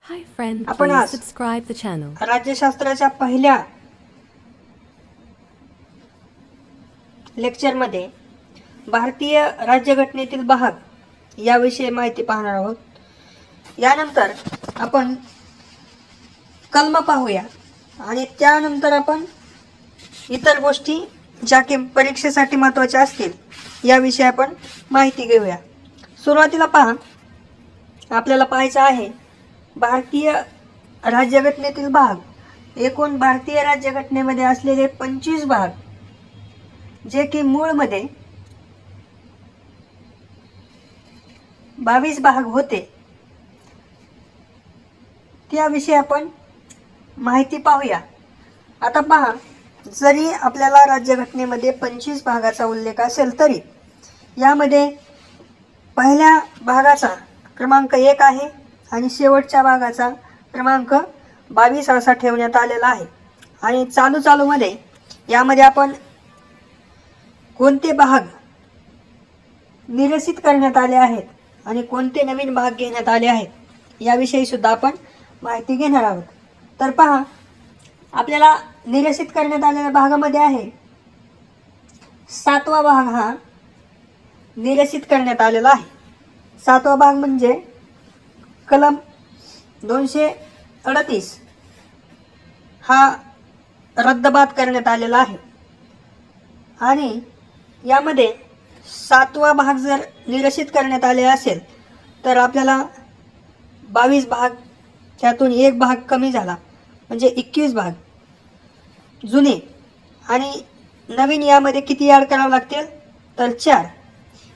Hi friend, आपण please आज subscribe the channel. राज्यशास्त्राच्या पहिल्या लेक्चरमध्ये भारतीय राज्यघटनेतील भाग याविषयी माहिती पाहणार आहोत। यानंतर आपण कलम पाहूया आणि त्यानंतर आपण इतर गोष्टी ज्या की परीक्षेसाठी महत्त्वाच्या असतील याविषयी आपण माहिती घेऊया। सुरुवातीला पहा, आपल्याला पाहायचं आहे भारतीय राज्यघटनेतील भाग। एकूण भारतीय राज्यघटनेमध्ये असलेले 25 भाग जे की मूळमध्ये 22 भाग होते, त्याविषयी आपण माहिती पाहूया। आता पहा, जरी आपल्याला राज्यघटनेमध्ये 25 भागाचा उल्लेख असेल तरी यामध्ये पहिल्या भागाचा क्रमांक 1 आहे आणि शेवटच्या भागाचा क्रमांक 22 असा ठेवण्यात आलेला आहे। आणि चालूमध्ये यामध्ये आपण कोणते भाग निरसित करण्यात आले आहेत आणि कोणते नवीन भाग घेण्यात आले आहेत याविषयी सुद्धा आपण माहिती घेणार आहोत। तर पहा, आपल्याला निरसित करण्यात आलेल्या भागामध्ये आहे 7वा भाग हा निरसित करण्यात आलेला आहे। 7वा भाग म्हणजे कलम 238 हा रद्दबाद करण्यात आलेला आहे। आणि यामध्ये 7वा भाग जर निरसित करण्यात आले असेल तर आपल्याला 22 भाग, त्यातून एक भाग कमी झाला म्हणजे 21 भाग जुने आणि नवीन यामध्ये किती ॲड करावे लागतील तर 4।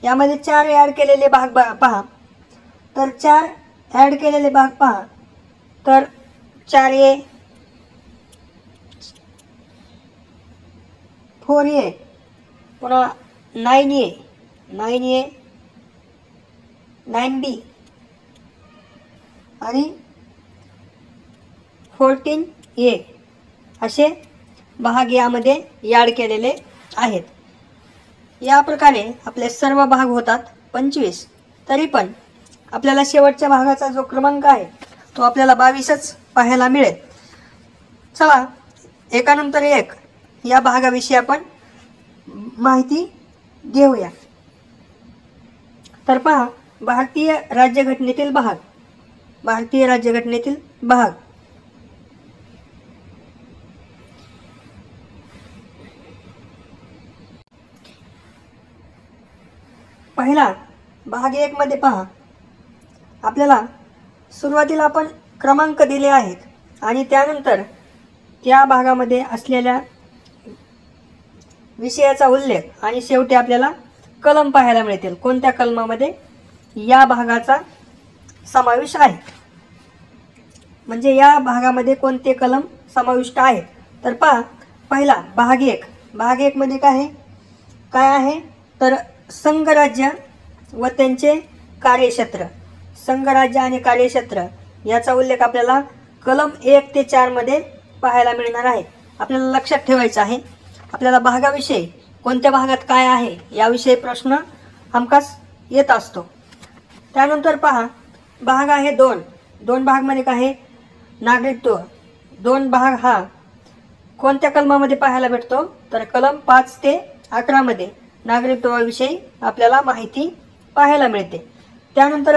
यामध्ये 4 ॲड केलेले भाग पहा, तर 4 ॲड केलेले भाग पहा, तर 4A 4A पुन्हा 9A 9B आणि 14A असे भाग यामध्ये ॲड केलेले आहेत। या प्रकारे आपले सर्व भाग होतात 25। तरी पण आपल्याला शेवटच्या भागाचा जो क्रमांक आहे तो आपल्याला 22च पाहायला मिळेल। चला, एकानंतर एक या भागाविषयी आपण माहिती घेऊया। तर पहा, भारतीय राज्यघटनेतील भाग। भारतीय राज्यघटनेतील भाग पहिला भाग 1 मध्ये पहा, आपल्याला सुरुवातीला आपण क्रमांक दिले आहेत आणि त्यानंतर त्या भागामध्ये असलेल्या विषयाचा उल्लेख आणि शेवटी आपल्याला कलम पाहायला मिळतील, कोणत्या कलमामध्ये या भागाचा समावेश आहे, म्हणजे या भागामध्ये कोणते कलम समाविष्ट आहेत। तर पहा, पहिला भाग 1। भाग 1 मध्ये काय आहे तर संघराज्य व त्यांचे कार्यक्षेत्र। संघराज्य आणि कार्यक्षेत्र याचा उल्लेख आपल्याला कलम 1 ते 4 मध्ये पाहायला मिळणार आहे। आपल्याला लक्षात ठेवायचं आहे, आपल्याला भागाविषयी कोणत्या भागात काय आहे याविषयी प्रश्न हमखास येत असतो। त्यानंतर पहा, भाग आहे 2। 2 भागमध्ये काय आहे नागरिकत्व। 2 भाग हा कोणत्या कलमामध्ये पाहायला भेटतो तर कलम 5 ते 11 मध्ये नागरिकत्वाविषयी आपल्याला माहिती पाहायला मिळते। त्यानंतर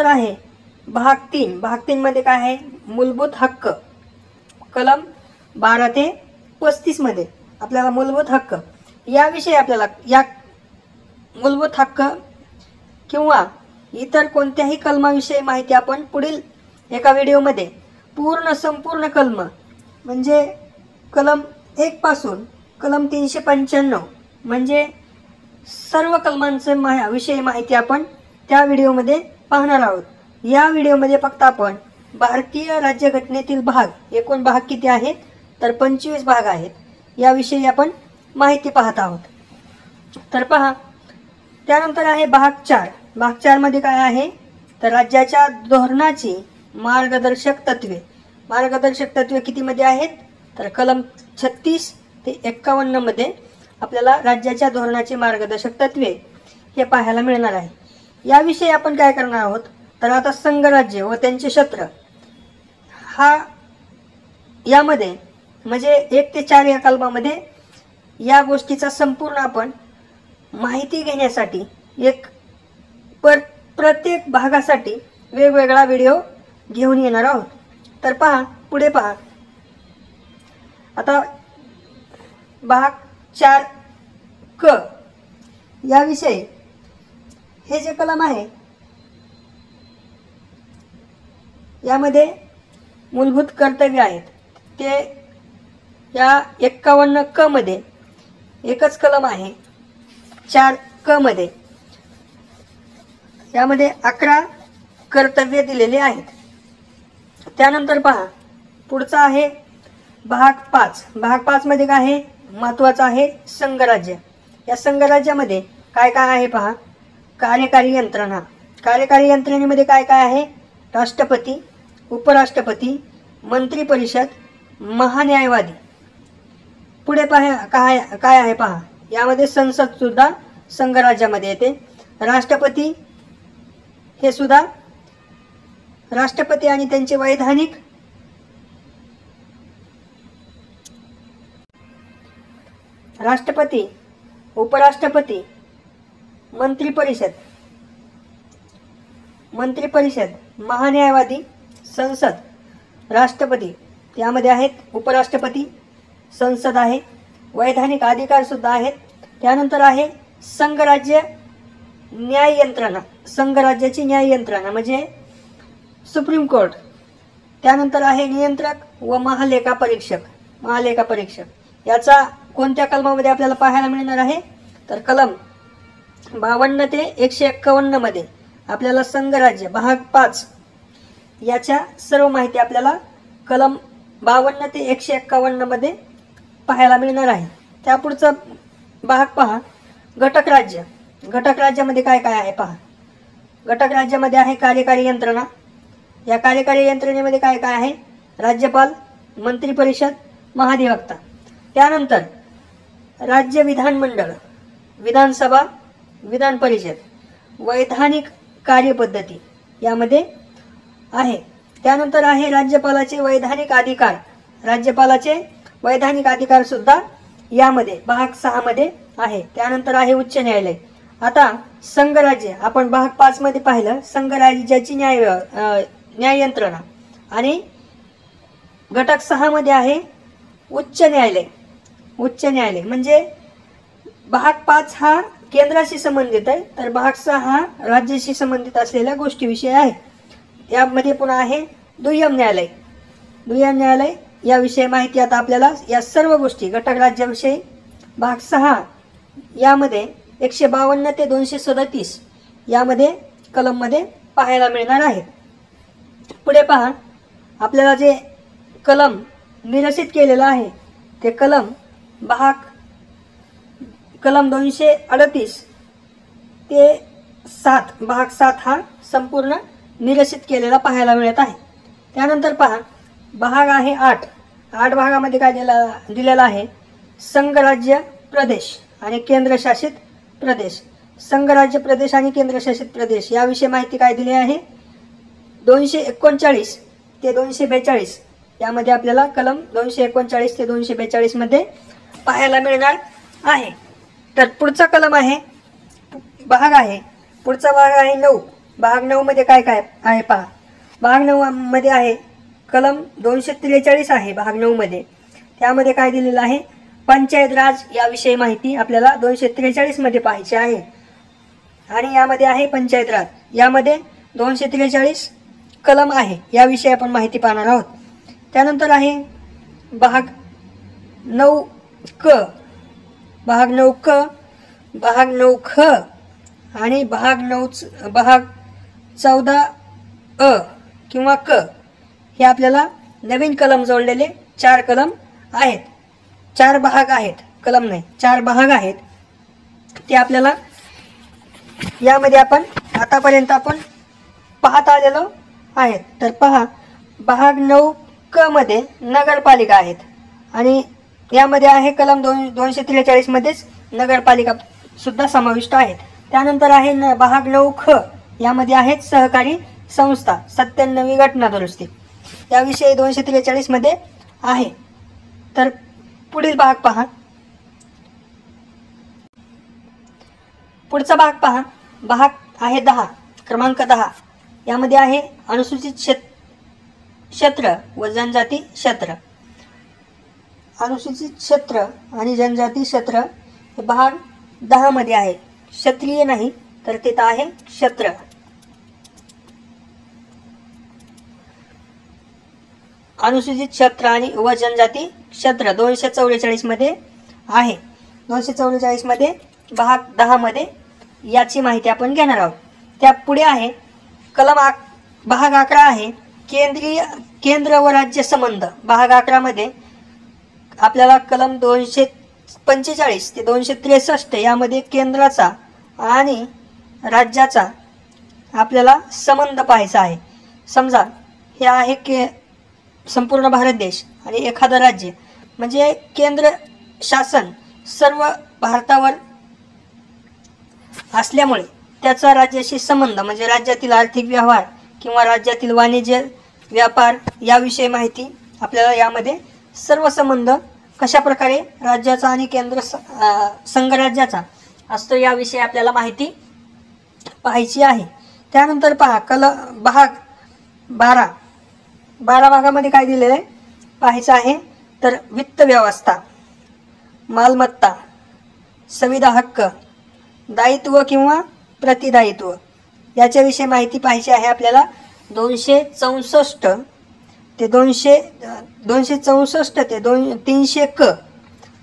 आहे भाग 3। भाग 3 मध्ये काय आहे मूलभूत हक्क। कलम 12 ते 35 मध्ये आपल्याला मूलभूत हक्क याविषयी आपल्याला या मूलभूत हक्क किंवा इतर कोणत्याही कलमाविषयी माहिती आपण पुढील एका व्हिडिओमध्ये संपूर्ण कलम म्हणजे कलम 1 पासून कलम 395 म्हणजे सर्व कलमांचे विषयी माहिती आपण त्या व्हिडिओमध्ये पाहणार आहोत। या व्हिडिओमध्ये फक्त आपण भारतीय राज्यघटनेतील भाग, एकूण भाग किती आहेत तर 25 भाग आहेत, याविषयी आपण माहिती पाहत आहोत। तर पहा, त्यानंतर आहे भाग 4। भाग 4 मध्ये काय आहे तर राज्याच्या धोरणाची मार्गदर्शक तत्वे। मार्गदर्शक तत्वे किती मध्ये आहेत तर कलम 36 ते 51 मध्ये आपल्याला राज्याच्या धोरणाची मार्गदर्शक तत्वे हे पाहायला मिळणार आहे। याविषयी आपण काय करणार आहोत तर आता संघराज्य व त्यांचे क्षेत्र हा यामध्ये म्हणजे 1 ते 4 या कलमामध्ये या गोष्टीचा संपूर्ण आपण माहिती घेण्यासाठी एक प्रत्येक भागासाठी वेगवेगळा व्हिडिओ घेऊन येणार आहोत. तर पहा, पुढे पहा. आता भाग 4 क याविषयी हे जे कलम आहे यामध्ये मूलभूत कर्तव्य आहेत. ते या 51 क मध्ये एकच कलम आहे 4 क मध्ये. यामध्ये 11 कर्तव्य दिलेले आहेत. त्यानंतर पहा, पुढचा आहे भाग 5. भाग 5 मध्ये काय आहे? महत्त्वाचं आहे संघराज्य. या संघराज्यामध्ये काय काय आहे पहा. कार्यकारी यंत्रणा. कार्यकारी यंत्रणेमध्ये काय काय आहे? राष्ट्रपती, उपराष्ट्रपती, मंत्री परिषद, महान्यायवादी. पुढे पहा काय आहे पहा. यामध्ये संसद सुद्धा संघराज्यामध्ये येते. राष्ट्रपती हे सुद्धा राष्ट्रपती आणि त्यांचे वैधानिक राष्ट्रपती, उपराष्ट्रपती, मंत्री परिषद, महान्यायवादी, संसद, राष्ट्रपती यामध्ये आहेत. उपराष्ट्रपती, संसद आहे, वैधानिक अधिकार सुद्धा आहेत. त्यानंतर आहे संघराज्य न्याय यंत्रणा. संघराज्याची न्याय यंत्रणा म्हणजे सुप्रीम कोर्ट. त्यानंतर आहे नियंत्रक व महालेखा परीक्षक. याचा कोणत्या कलमामध्ये आपल्याला पाहायला मिळणार आहे? तर कलम 52 ते 151 मध्ये आपल्याला संघराज्य भाग 5 याच्या सर्व माहिती आपल्याला कलम 52 ते 151 मध्ये पाहायला मिळणार आहे. त्यापुढचा भाग पहा, घटक राज्य. घटक राज्यामध्ये काय काय आहे पहा. घटक राज्यामध्ये आहे कार्यकारी यंत्रणा. या कार्यकारी यंत्रणेमध्ये काय काय आहे? राज्यपाल, मंत्री परिषद, महाधिवक्ता. त्यानंतर राज्य विधानमंडळ, विधानसभा, विधान परिषद, वैधानिक कार्यपद्धती यामध्ये आहे. त्यानंतर आहे राज्यपालाचे वैधानिक अधिकार. राज्यपालाचे वैधानिक अधिकार सुद्धा यामध्ये भाग 6 मध्ये आहे. त्यानंतर आहे उच्च न्यायालय. आता संघराज्य आपण भाग 5 मध्ये पाहिलं. संघराज्याची न्याय यंत्रणा आणि घटक 6 मध्ये आहे उच्च न्यायालय. उच्च न्यायालय म्हणजे भाग 5 हा केंद्राशी संबंधित आहे, तर भाग 6 हा राज्याशी संबंधित असलेल्या गोष्टीविषयी आहे. यामध्ये पुन्हा आहे दुय्यम न्यायालय. दुय्यम न्यायालय याविषयी माहिती आता आपल्याला या सर्व गोष्टी घटक राज्याविषयी भाग 6 यामध्ये 152 ते 237 यामध्ये कलममध्ये पाहायला मिळणार आहे. पुढे पहा, आपल्याला जे कलम निरसित केलेलं आहे ते कलम 238 ते 7 भाग 7 हा संपूर्ण निरसित केलेला पाहायला मिळत आहे. त्यानंतर पहा, भाग आहे 8. 8 भागामध्ये काय दिलेला आहे? संघराज्य प्रदेश आणि केंद्रशासित प्रदेश. संघराज्य प्रदेश आणि केंद्रशासित प्रदेश याविषयी माहिती काय दिली आहे? 239 ते 242 यामध्ये आपल्याला कलम 239 ते 242 मध्ये पाहायला मिळणार आहे. तर पुढचा कलम आहे पुढचा भाग आहे 9. भाग 9 मध्ये काय काय आहे पहा. भाग 9 मध्ये आहे कलम 243 आहे. भाग 9 मध्ये त्यामध्ये काय दिलेलं आहे? पंचायत राज याविषयी माहिती आपल्याला 243 मध्ये पाहायची आहे. आणि यामध्ये आहे पंचायत राज. यामध्ये 243 कलम आहे. याविषयी आपण माहिती पाहणार आहोत. त्यानंतर आहे भाग 9 क, भाग 9 क, भाग 9 ख आणि भाग 14 अ किंवा क हे आपल्याला नवीन कलम जोडलेले 4 कलम आहेत. 4 भाग आहेत, कलम नाही 4 भाग आहेत. ते आपल्याला यामध्ये आपण आतापर्यंत आपण पाहत आलेलो आहेत. तर पहा, भाग 9 क मध्ये नगरपालिका आहेत आणि यामध्ये आहे कलम 243 मध्येच नगरपालिका सुद्धा समाविष्ट आहेत. त्यानंतर आहे भाग 9 ख यामध्ये आहेत सहकारी संस्था 97वी घटना दुरुस्ती याविषयी 243 मध्ये आहे. तर पुढील भाग पहा. पुढचा भाग पहा. भाग आहे 10, क्रमांक 10. यामध्ये आहे अनुसूचित क्षेत्र व जनजाती क्षेत्र. अनुसूचित क्षेत्र आणि जनजाती क्षेत्र हे भाग 10 मध्ये आहे. क्षत्रिय नाही तर तिथं आहे क्षेत्र. अनुसूचित क्षेत्र आणि व जनजाती क्षेत्र 244 मध्ये आहे. 244 मध्ये भाग 10 मध्ये याची माहिती आपण घेणार आहोत. त्या पुढे आहे भाग 11 आहे केंद्र व राज्य संबंध. भाग 11 मध्ये आपल्याला कलम 245 ते 263 यामध्ये केंद्राचा आणि राज्याचा आपल्याला संबंध पाहायचा आहे. समजा हे आहे संपूर्ण भारत देश आणि एखादं राज्य, म्हणजे केंद्र शासन सर्व भारतावर असल्यामुळे त्याचा राज्याशी संबंध म्हणजे राज्यातील आर्थिक व्यवहार किंवा राज्यातील वाणिज्य व्यापार याविषयी माहिती आपल्याला यामध्ये सर्व संबंध कशा प्रकारे राज्याचा आणि केंद्र संघराज्याचा असतो याविषयी आपल्याला माहिती पाहायची आहे. त्यानंतर पहा भाग 12 भागामध्ये काय दिलेलं आहे पाहायचं आहे. तर वित्त व्यवस्था, मालमत्ता, संविदा हक्क, दायित्व किंवा प्रतिदायित्व याच्याविषयी माहिती पाहायची आहे आपल्याला. 264 ते 300 क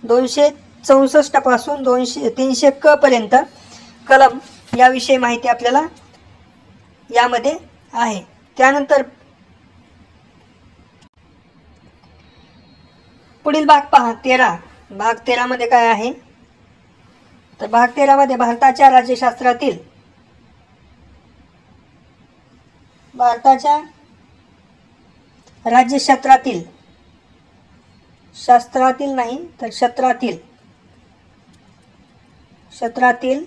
264 पासून 300 क पर्यंत कलम याविषयी माहिती आपल्याला यामध्ये आहे. त्यानंतर पुढील भाग पहा 13. भाग 13 मध्ये काय आहे तर भाग 13 मध्ये भारताच्या राज्यशास्त्रातील राज्यक्षेत्रातील क्षेत्रातील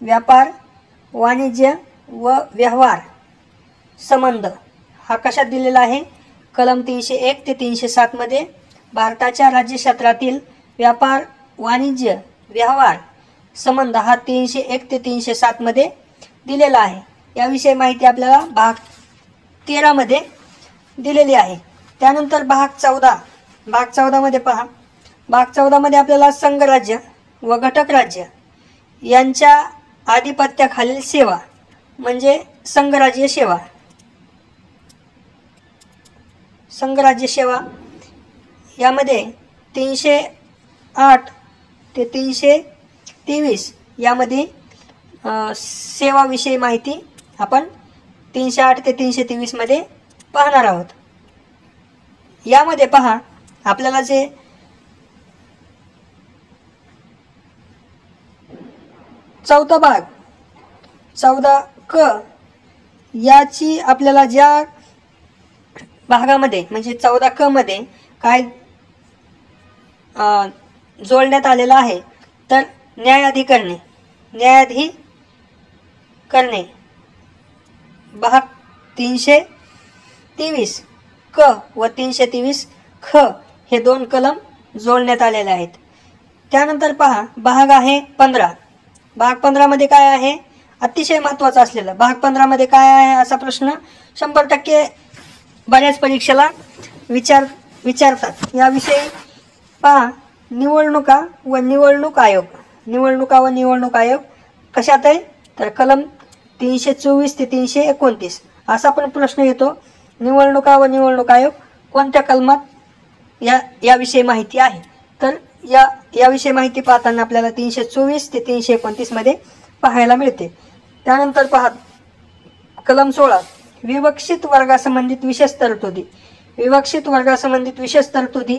व्यापार, वाणिज्य व व्यवहार संबंध हा कशात दिलेला आहे कलम 301 ते 307 मध्ये भारताच्या राज्यक्षेत्रातील व्यापार, वाणिज्य, व्यवहार संबंध हा 301 ते 307 मध्ये दिलेला आहे. याविषयी माहिती आपल्याला भाग 13 मध्ये दिलेली आहे. त्यानंतर भाग 14 मध्ये पहा. भाग 14 मध्ये आपल्याला संघराज्य व घटक राज्य यांच्या आधिपत्याखालील सेवा म्हणजे संघराज्य सेवा यामध्ये 308 ते 323 यामध्ये सेवाविषयी माहिती आपण 308 ते 323 मध्ये पाहणार आहोत. यामध्ये पहा आपल्याला जे चौथा भाग 14 क याची आपल्याला ज्या भागामध्ये म्हणजे 14 क मध्ये काय जोडण्यात आलेला आहे तर न्यायाधिकरणे भाग 323 क व 323 ख हे 2 कलम जोडण्यात आलेले आहेत. त्यानंतर पहा भाग आहे 15. भाग 15 मध्ये काय आहे अतिशय महत्त्वाचा असलेला भाग 15 मध्ये काय आहे असा प्रश्न 100% बऱ्याच परीक्षेला विचारतात. याविषयी पहा निवडणुका व निवडणूक आयोग कशात आहे तर कलम 324 ते 329 असा पण प्रश्न येतो. निवडणुका व निवडणूक आयोग कोणत्या कलमात याविषयी माहिती आहे तर याविषयी माहिती पाहताना आपल्याला 324 ते 329 मध्ये पाहायला मिळते. त्यानंतर पहा कलम 16 विवक्षित वर्गासंबंधित विशेष तरतुदी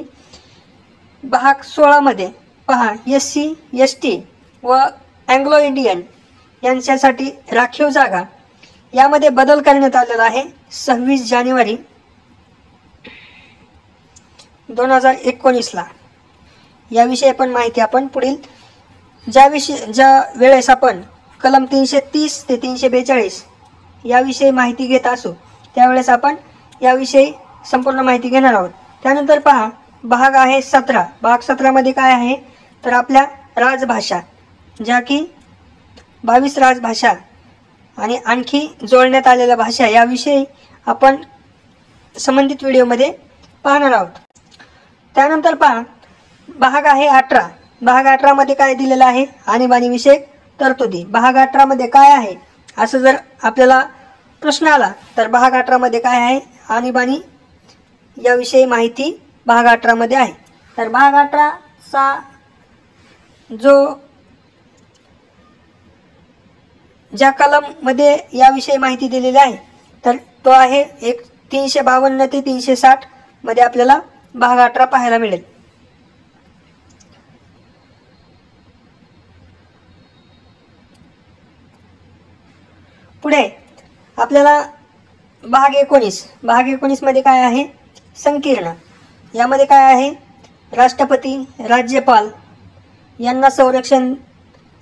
भाग 16 मध्ये पहा SC ST व अँग्लो इंडियन यांच्यासाठी राखीव जागा यामध्ये बदल करण्यात आलेला आहे 26 जानेवारी 2019 ला. याविषयी पण माहिती आपण पुढील ज्या वेळेस आपण कलम 330 ते 342 याविषयी माहिती घेत असू त्यावेळेस आपण याविषयी संपूर्ण माहिती घेणार आहोत. त्यानंतर पहा भाग आहे 17. भाग 17 मध्ये काय आहे तर आपल्या राजभाषा, ज्या की 22 राजभाषा आणि आणखी जोडण्यात आलेल्या भाषा याविषयी आपण संबंधित व्हिडिओमध्ये पाहणार आहोत. त्यानंतर पहा भाग आहे 18. भाग 18 मध्ये काय दिलेलं आहे आणीबाणी विषयक तरतुदी. भाग 18 मध्ये काय आहे असं जर आपल्याला प्रश्न आला तर भाग 18 मध्ये काय आहे आणीबाणी याविषयी माहिती भाग 18 मध्ये आहे. तर भाग 18 चा जो ज्या कलम मध्ये याविषयी माहिती दिलेली आहे तर तो आहे 352 ते 360 मध्ये आपल्याला भाग 18 पाहायला मिळेल. पुढे आपल्याला भाग 19. भाग 19 मध्ये काय आहे संकीर्ण. यामध्ये काय आहे राष्ट्रपती, राज्यपाल यांना संरक्षण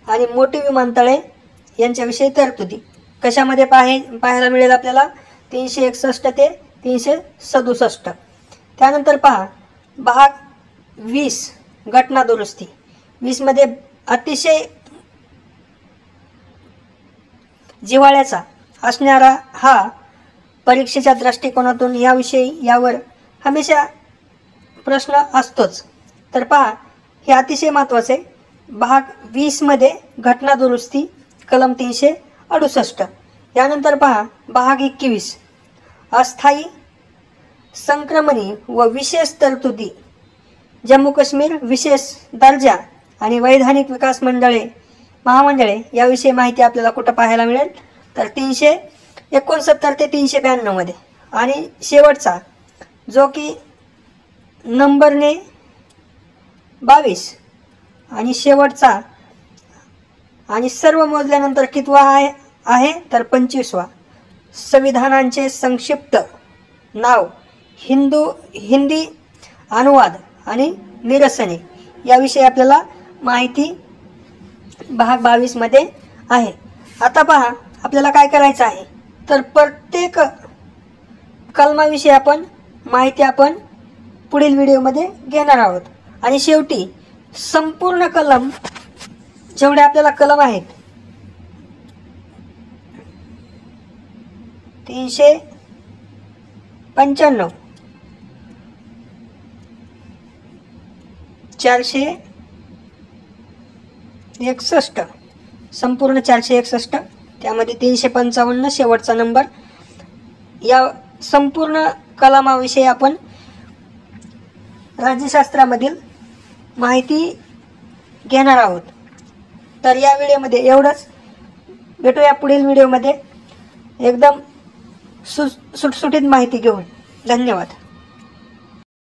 आणि मोठी विमानतळे यांच्याविषयी तरतुदी कशामध्ये पाहायला मिळेल आपल्याला 361 ते 367. त्यानंतर पहा भाग 20 घटना दुरुस्ती. 20 मध्ये अतिशय जिव्हाळ्याचा असणारा हा परीक्षेच्या दृष्टिकोनातून यावर हमेशा प्रश्न असतोच. तर पहा हे अतिशय महत्त्वाचे. भाग 20 मध्ये घटना दुरुस्ती कलम 368. यानंतर पहा भाग 21 अस्थायी संक्रमणी व विशेष तरतुदी, जम्मू काश्मीर विशेष दर्जा आणि वैधानिक विकास महामंडळे याविषयी माहिती आपल्याला कुठं पाहायला मिळेल तर 369 ते 392 मध्ये. आणि शेवटचा जो की नंबरने 22 आणि शेवटचा आणि सर्व मोजल्यानंतर कितवा आहे तर 25वा संविधानांचे संक्षिप्त नाव, हिंदी अनुवाद आणि निरसने याविषयी आपल्याला माहिती भाग 22 मध्ये आहे. आता पहा आपल्याला काय करायचं आहे तर प्रत्येक कलमाविषयी माहिती आपण पुढील व्हिडिओमध्ये घेणार आहोत. आणि शेवटी संपूर्ण कलम जेवढे आपल्याला कलम आहेत 395, 461 संपूर्ण 461 त्यामध्ये 355 शेवटचा नंबर या संपूर्ण कलमाविषयी आपण राज्यशास्त्रामधील माहिती घेणार आहोत. तर या व्हिडिओमध्ये एवढंच. भेटूया पुढील व्हिडिओमध्ये एकदम सुटसुटीत माहिती घेऊन. धन्यवाद.